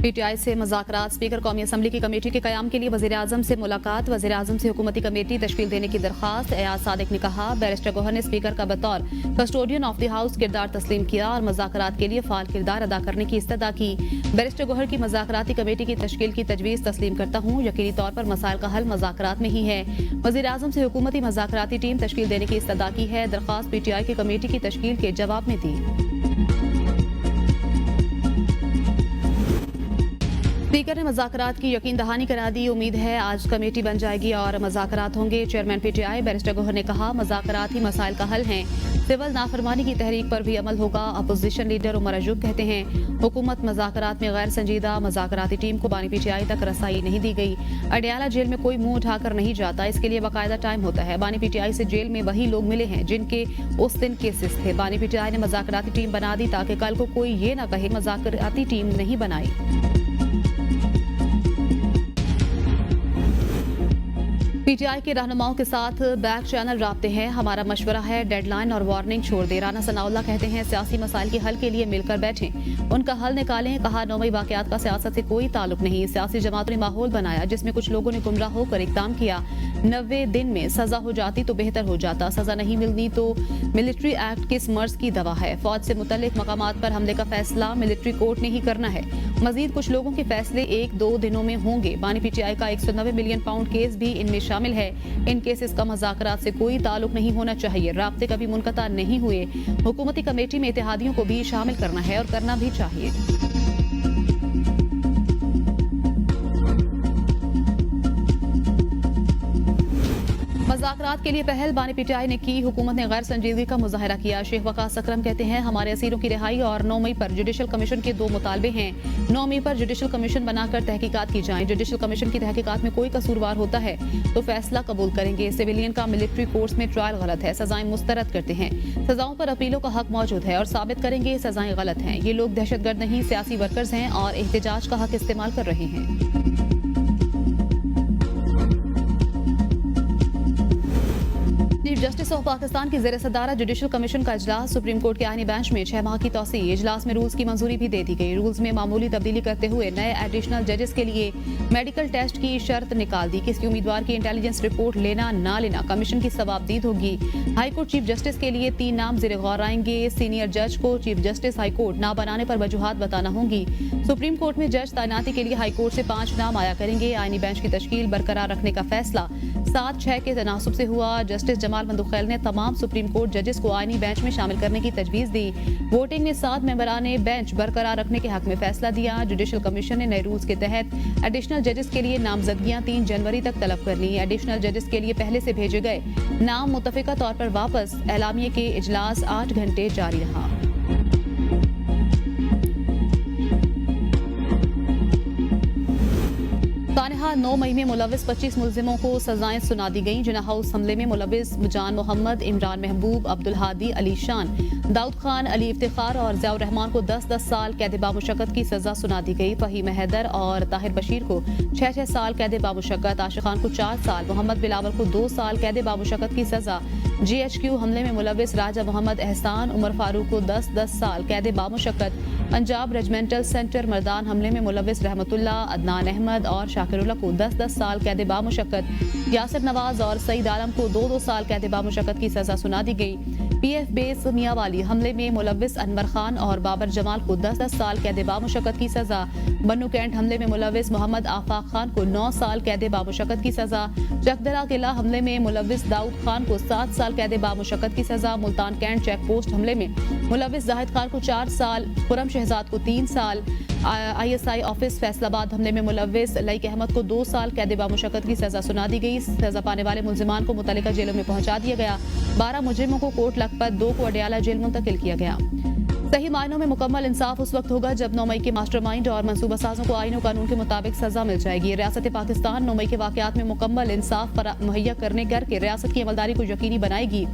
PTI से मुज़ाकरात। Speaker कौमी assembly की कमेटी के क़याम के लिए वज़ीर-ए-आज़म से मुलाकात। वज़ीर-ए-आज़म से हुकूमती कमेटी तश्कील देने की दरख्वास्त। एयाज सादिक ने कहा, बैरिस्टर गौहर ने स्पीकर का बतौर कस्टोडियन ऑफ द हाउस किरदार तस्लीम किया और मुज़ाकरात के लिए फ़ाल किरदार अदा करने की इस्तदा की। बैरिस्टर गौहर की मुज़ाकराती कमेटी की तश्कील की तजवीज़ तस्लीम करता हूँ। यकीनी तौर पर मसाइल का हल मुज़ाकरात में ही है। वज़ीर-ए-आज़म से हुकूमती मुज़ाकराती टीम तश्कील देने की इस्तदा की है। दरख्वास्त पीटीआई की कमेटी की तश्कील के जवाब में दी। स्पीकर ने मुज़ाकरात की यकीन दहानी करा दी। उम्मीद है आज कमेटी बन जाएगी और मुज़ाकरात होंगे। चेयरमैन पीटीआई बैरिस्टर गौहर ने कहा, मुज़ाकरात ही मसाइल का हल हैं। सिविल नाफरमानी की तहरीक पर भी अमल होगा। अपोजिशन लीडर उमर अजूब कहते हैं, हुकूमत मुज़ाकरात में गैर संजीदा। मुज़ाकराती टीम को बानी पीटीआई तक रसाई नहीं दी गई। अडियाला जेल में कोई मुंह उठाकर नहीं जाता, इसके लिए बाकायदा टाइम होता है। बानी पीटीआई से जेल में वही लोग मिले हैं जिनके उस दिन केसेस थे। बानी पीटीआई ने मुज़ाकराती टीम बना दी ताकि कल को कोई ये ना कहे मुज़ाकराती टीम नहीं बनाई। पीटीआई के रहनुमाओं के साथ बैक चैनल राब्ते हैं। हमारा मशवरा है डेडलाइन और वार्निंग छोड़ दे। राना सनाउल्लाह कहते हैं, सियासी मसाइल के हल के लिए मिलकर बैठें, उनका हल निकालें। कहा, 9 मई वाकयात का सियासत से कोई ताल्लुक नहीं। सियासी जमातों ने माहौल बनाया जिसमें कुछ लोगों ने गुमराह होकर इकदाम किया। 90 दिन में सजा हो जाती तो बेहतर हो जाता। सजा नहीं मिलनी तो मिलिट्री एक्ट किस मर्ज की दवा है। फौज से मुतल्लिक मकामात पर हमले का फैसला मिलिट्री कोर्ट ने ही करना है। मजीद कुछ लोगों के फैसले 1-2 दिनों में होंगे। बानी पीटीआई का 190 मिलियन पाउंड केस भी इनमें शामिल है। इन केसेस का मुज़ाकरात से कोई ताल्लुक नहीं होना चाहिए। राब्ते कभी मुनक़ता नहीं हुए। हुकूमती कमेटी में इत्तेहादियों को भी शामिल करना है और करना भी चाहिए। मुज़ाकरात के लिए पहल बानी पीटीआई ने की। हुकूमत ने गैर संजीदगी का मुजाहरा किया। शेख वकास अकरम कहते हैं, हमारे असीरों की रिहाई और 9 मई पर जुडिशल कमीशन के 2 मुतालबे हैं। 9 मई पर जुडिशल कमीशन बनाकर तहकीकात की जाए। जुडिशल कमीशन की तहकीकात में कोई कसूरवार होता है तो फैसला कबूल करेंगे। सिविलियन का मिलिट्री कोर्ट्स में ट्रायल गलत है, सजाएं मुस्तरद करते हैं। सजाओं पर अपीलों का हक मौजूद है और साबित करेंगे सजाएं गलत हैं। ये लोग दहशतगर्द नहीं, सियासी वर्कर्स हैं और एहतजाज का हक इस्तेमाल कर रहे हैं। चीफ जस्टिस ऑफ पाकिस्तान की ज़ेर सदारत जुडिशल कमीशन का इजलास। सुप्रीम कोर्ट के आईनी बेंच में 6 माह की तौसी। इजलास में रूल्स की मंजूरी भी दे दी गई। रूल्स में मामूली तब्दीली करते हुए नए एडिशनल जजेस के लिए मेडिकल टेस्ट की शर्त निकाल दी। किसी उम्मीदवार की इंटेलिजेंस रिपोर्ट लेना ना लेना कमीशन की सवाबदीद होगी। हाईकोर्ट चीफ जस्टिस के लिए 3 नाम ज़ेर गौर आएंगे। सीनियर जज को चीफ जस्टिस हाईकोर्ट ना बनाने पर वजूहात बताना होंगी। सुप्रीम कोर्ट में जज तैनाती के लिए हाईकोर्ट से 5 नाम आया करेंगे। आईनी बेंच की तश्कील बरकरार रखने का फैसला 7-6 के तनासुब से हुआ। जस्टिस जमाल मंदुखैल ने तमाम सुप्रीम कोर्ट जजेस को आईनी बेंच में शामिल करने की तजवीज़ दी। वोटिंग ने 7 मेंबराने बेंच बरकरार रखने के हक में फैसला दिया। जुडिशल कमीशन ने नए रूल्स के तहत एडिशनल जजेस के लिए नामजदगियां 3 जनवरी तक तलब कर ली। एडिशनल जजेस के लिए पहले से भेजे गए नाम मुतफिका तौर पर वापस। एलामिये के इजलास 8 घंटे जारी रहा। सानहा 9 मई में मुलविस 25 मुलजिमों को सजाएं सुना दी गईं। जिना हाउस हमले में मुलविस जान मोहम्मद, इमरान महबूब, अब्दुल हादी, अली शान, दाऊद खान, अली इफ्तिखार और ज़ियाउर रहमान को 10-10 साल कैद बामुशक्कत की सजा सुना दी गई। फहीम हैदर और ताहिर बशीर को 6-6 साल कैद बामुशक्कत, आशिक खान को 4 साल, मोहम्मद बिलावल को 2 साल कैद बामुशक्कत की सजा। GHQ हमले में मुलविस राजा मोहम्मद एहसान, उमर फारूक को 10-10 साल कैद बामुशक्कत। पंजाब रेजिमेंटल सेंटर मर्दान हमले में मुलविस रहमतुल्ला, अदनान अहमद और शाकिरुल्लाह को 10-10 साल कैद बामुशक्कत। यासिर नवाज और सईद आलम को 2-2 साल कैद बामुशक्कत की सजा सुना दी गई। PF बेस मियांवाली हमले में मुलविस अनवर खान और बाबर जमाल को 10-10 साल कैद बामुशक्कत की सजा। बन्नू कैंट हमले में मुलविस मोहम्मद आफाक खान को 9 साल कैद बामुशक्कत की सजा। चकदरा किला हमले में मुलविस दाऊद खान को 7 साल कैद बामुशक्कत की सजा। मुल्तान कैंट चेक पोस्ट हमले में मुलविस जाहिद खान को 4 साल, खुरम शहजाद को 3 साल। ISI ऑफिस फैसलाबाद हमले में मुलविस लईक अहमद को 2 साल कैद बामुशक्कत की सजा सुना दी गई। सजा पाने वाले मुल्जिमान को मुतल्लिका जेलों में पहुंचा दिया गया। 12 मुजरिमों को कोट लखपत, 2 को अडियाला जेल मुंतकिल किया गया। सही मायनों में मुकम्मल इंसाफ उस वक्त होगा जब 9 मई के मास्टरमाइंड और मंसूबा साजों को आईन और कानून के मुताबिक सजा मिल जाएगी। रियासत पाकिस्तान 9 मई के वाकयात में मुकम्मल इंसाफ मुहैया करने करके रियासत की अमलदारी को यकीनी बनाएगी।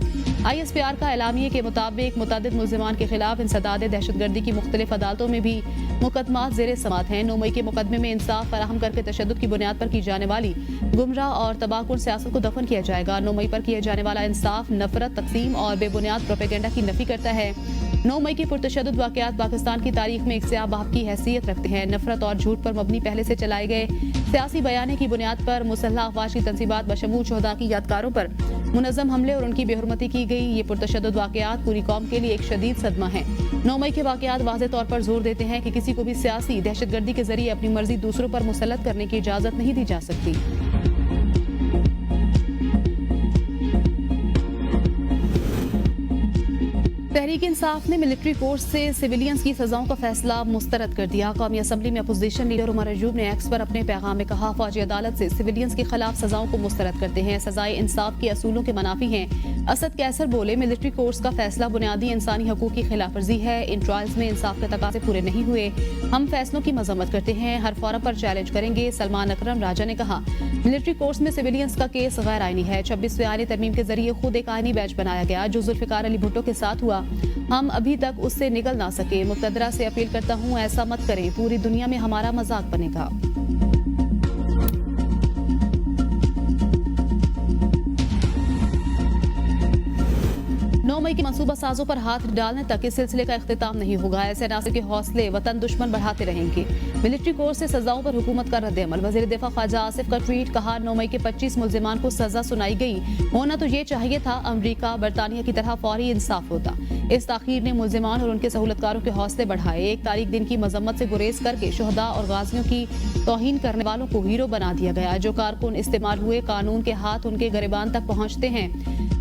ISPR का एलामिये के मुताबिक मुतअद्दिद मुल्जिमान के खिलाफ इंसदाद दहशतगर्दी की मुख्तलिफ अदालतों में भी मुकदमात ज़ेर समात हैं। 9 मई के मुकदमे में इंसाफ फराहम करके तशद्दुद की बुनियाद पर की जाने वाली गुमराह और तबाहकुन सियासत को दफन किया जाएगा। 9 मई पर किया जाने वाला इंसाफ नफरत, तकसीम और बेबुनियाद प्रोपेगेंडा की नफी करता है। 9 मई के पुरतशद्दुद वाक़यात पाकिस्तान की तारीख में एक स्याह बाब की हैसियत रखते हैं। नफरत और झूठ पर मबनी पहले से चलाए गए सियासी बयाने की बुनियाद पर मुसल्लह अफवाज की तंसीबात बशमूल शोहदा की यादगारों पर मुनज़्ज़म हमले और उनकी बेहुरमती की गई। ये पुरतशद्दुद वाक़यात पूरी कौम के लिए एक शदीद सदमा है। 9 मई के वाक़यात वाज़ेह तौर पर जोर देते हैं कि किसी को भी सियासी दहशतगर्दी के जरिए अपनी मर्जी दूसरों पर मुसल्लत करने की इजाज़त नहीं दी जा सकती। तहरीक इंसाफ ने मिलिट्री कोर्स से सिविलियंस की सजाओं का फैसला मुस्तरद कर दिया। कौमी असम्बली में अपोजिशन लीडर उमर अयूब ने एक्स पर अपने पैगाम में कहा, फौजी अदालत से सिविलियंस के खिलाफ सजाओं को मुस्तरद करते हैं, सजाएं इंसाफ के असूलों के मनाफी हैं। असद कैसर बोले, मिलिट्री कोर्स का फैसला बुनियादी इंसानी हकूक की खिलाफ वर्जी है। इन ट्रायल्स में इंसाफ के तकाजे पूरे नहीं हुए। हम फैसलों की मजम्मत करते हैं, हर फोरम पर चैलेंज करेंगे। सलमान अकरम राजा ने कहा, मिलिट्री कोर्स में सिविलियंस का केस गैर आईनी है। 26वीं आईनी तरमीम के जरिए खुद एक आईनी बैच बनाया गया जो जुल्फिकार अली भुट्टो के साथ हुआ। हम अभी तक उससे निकल ना सके। मुक़्तदरा से अपील करता हूँ, ऐसा मत करें, पूरी दुनिया में हमारा मजाक बनेगा। 9 मई की मंसूबा साजों पर हाथ डालने तक इस सिलसिले का इख्तिताम नहीं होगा। ऐसे नासिर के हौसले वतन दुश्मन बढ़ाते रहेंगे। मिलिट्री कोर्स से सजाओं पर हुकूमत का रद्द-ए-अमल। वज़ीर दिफा ख्वाजा आसिफ का ट्वीट, कहा, 9 मई के 25 मुल्जिमान को सजा सुनाई गई। होना तो ये चाहिए था, अमरीका बरतानिया की तरह फौरी इंसाफ होता। इस ताखीर ने मुल्जिमान और उनके सहूलतकारों के हौसले बढ़ाए। 1 तारीख दिन की मजम्मत से गुरेज करके शुहदा और गाजियों की तौहीन करने वालों को हीरो बना दिया गया। जो कारकुन इस्तेमाल हुए, कानून के हाथ उनके गिरबान तक पहुंचते हैं।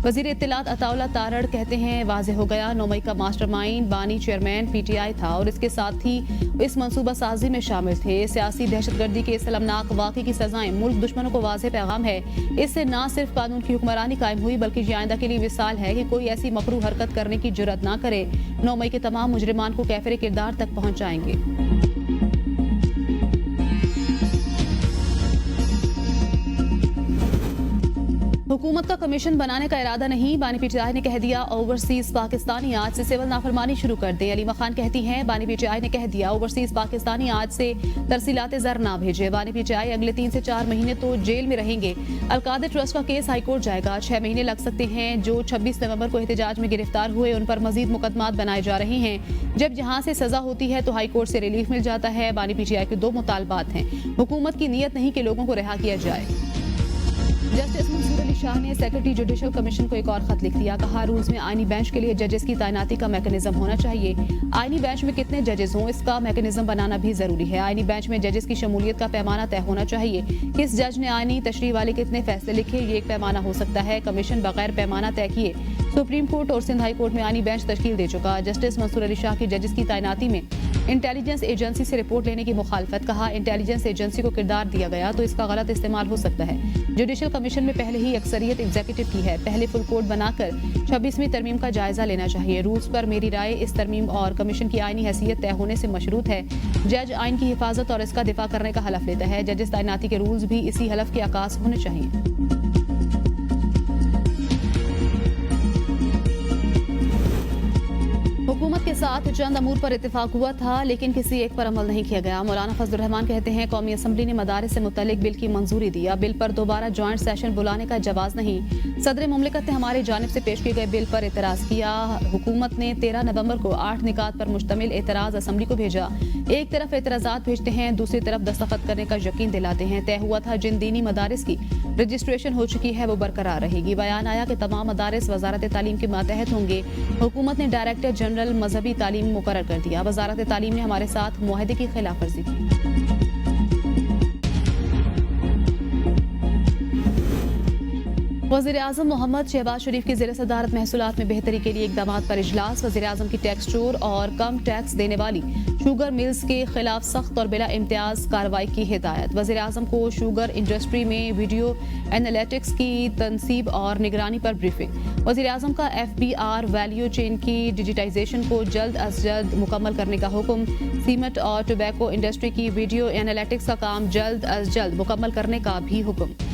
वजीर इत्तलात अताउल्लाह तारड़ कहते हैं, वाज़ेह हो गया, 9 मई का मास्टरमाइंड बानी चेयरमैन PTI था और इसके साथ ही इस मंसूबा साजी में शामिल थे। सियासी दहशतगर्दी के इस अलमनाक वाक़े की सजाएं मुल्क दुश्मनों को वाज़ेह पैगाम है। इससे न सिर्फ कानून की हुक्मरानी कायम हुई बल्कि ये आइंदा के लिए मिसाल है कि कोई ऐसी मकरू हरकत करने की जुर्रत ना करे। 9 मई के तमाम मुजरिमान को कैफिर किरदार तक पहुँच जाएंगे। हुकूमत का कमीशन बनाने का इरादा नहीं, बानी PTI ने कह दिया। ओवरसीज पाकिस्तानी आज से सिविल नाफरमानी शुरू कर दे। अलीमा खान कहती हैं, बानी PTI ने कह दिया, ओवरसीज पाकिस्तानी आज से तरसीलाते ज़र ना भेजे। बानी PTI अगले 3 से 4 महीने तो जेल में रहेंगे। अलकादर ट्रस्ट का केस हाईकोर्ट जाएगा, 6 महीने लग सकते हैं। जो 26 नवंबर को एहतजाज में गिरफ्तार हुए उन पर मजीद मुकदमात बनाए जा रहे हैं। जब जहाँ से सजा होती है तो हाईकोर्ट से रिलीफ मिल जाता है। बानी PTI के 2 मुतालबात हैं। हुकूमत की नीयत नहीं कि लोगों को रिहा किया जाए। जस्टिस मंसूर अली शाह ने सेक्रेटरी जुडिशल कमीशन को एक और खत लिख दिया। कहा, रूल्स में आईनी बेंच के लिए जजेस की तैनाती का मैकेनिज्म होना चाहिए। आईनी बेंच में कितने जजेस हों, इसका मैकेनिज्म बनाना भी जरूरी है। आईनी बेंच में जजेस की शमूलियत का पैमाना तय होना चाहिए। किस जज ने आईनी तशरीह वाले कितने फैसले लिखे, ये एक पैमाना हो सकता है। कमीशन बगैर पैमाना तय किए सुप्रीम कोर्ट और सिंध हाई कोर्ट में आईनी बेंच तश्कील दे चुका। जस्टिस मंसूर अली शाह की जजेस की तैनाती में इंटेलिजेंस एजेंसी से रिपोर्ट लेने की मुखालफत। कहा, इंटेलिजेंस एजेंसी को किरदार दिया गया तो इसका गलत इस्तेमाल हो सकता है। जुडिशल कमीशन में पहले ही अक्सरियत एग्जीक्यूटिव की है। पहले फुल कोर्ट बनाकर 26वीं तरमीम का जायजा लेना चाहिए। रूल्स पर मेरी राय इस तरमीम और कमीशन की आईनी हैसियत तय होने से मशरूत है। जज आइन की हिफाजत और इसका दिफा करने का हलफ लेता है। जजेस तैनाती के रूल्स भी इसी हलफ के आकाश होने चाहिए। हुकूमत के साथ चंद अमूर पर इत्तेफाक हुआ था लेकिन किसी एक पर अमल नहीं किया गया। मौलाना फजलुर रहमान कहते हैं, कौमी असम्बली ने मदारिस से मुतल्लिक बिल की मंजूरी दिया। बिल पर दोबारा ज्वाइंट सेशन बुलाने का जवाब नहीं। सदर मुमलिकत ने हमारी जानिब से पेश किए गए बिल पर एतराज़ किया। हुकूमत ने 13 नवंबर को 8 निकात पर मुश्तमिल एतराज़ असम्बली को भेजा। एक तरफ एतराज़ात भेजते हैं, दूसरी तरफ दस्तखत करने का यकीन दिलाते हैं। तय हुआ था जिन दीनी मदारिस की रजिस्ट्रेशन हो चुकी है वो बरकरार रहेगी। बयान आया कि तमाम मदारिस वजारत तालीम के मातहत होंगे। हुकूमत ने डायरेक्टर जनरल मजहबी तालीम मुकर्रर कर दिया। वजारत तालीम ने हमारे साथ मुआहदे की खिलाफ वर्जी की। वज़ीर-ए-आज़म मोहम्मद शहबाज शरीफ की ज़ेर सदारत महसूलात में बेहतरी के लिए इक़दामात पर इजलास। वज़ीर-ए-आज़म की टैक्स चोर और कम टैक्स देने वाली शुगर मिल्स के खिलाफ सख्त और बिला इम्तियाज कार्रवाई की हिदायत। वज़ीर-ए-आज़म को शुगर इंडस्ट्री में वीडियो एनालिटिक्स की तनसीब और निगरानी पर ब्रीफिंग। वज़ीर-ए-आज़म का FBR वैल्यू चेन की डिजिटाइजेशन को जल्द अज जल्द मुकम्मल करने का हुक्म। सीमेंट और टोबैको इंडस्ट्री की वीडियो एनालिटिक्स का काम जल्द अज जल्द मुकम्मल करने का भी हुक्म।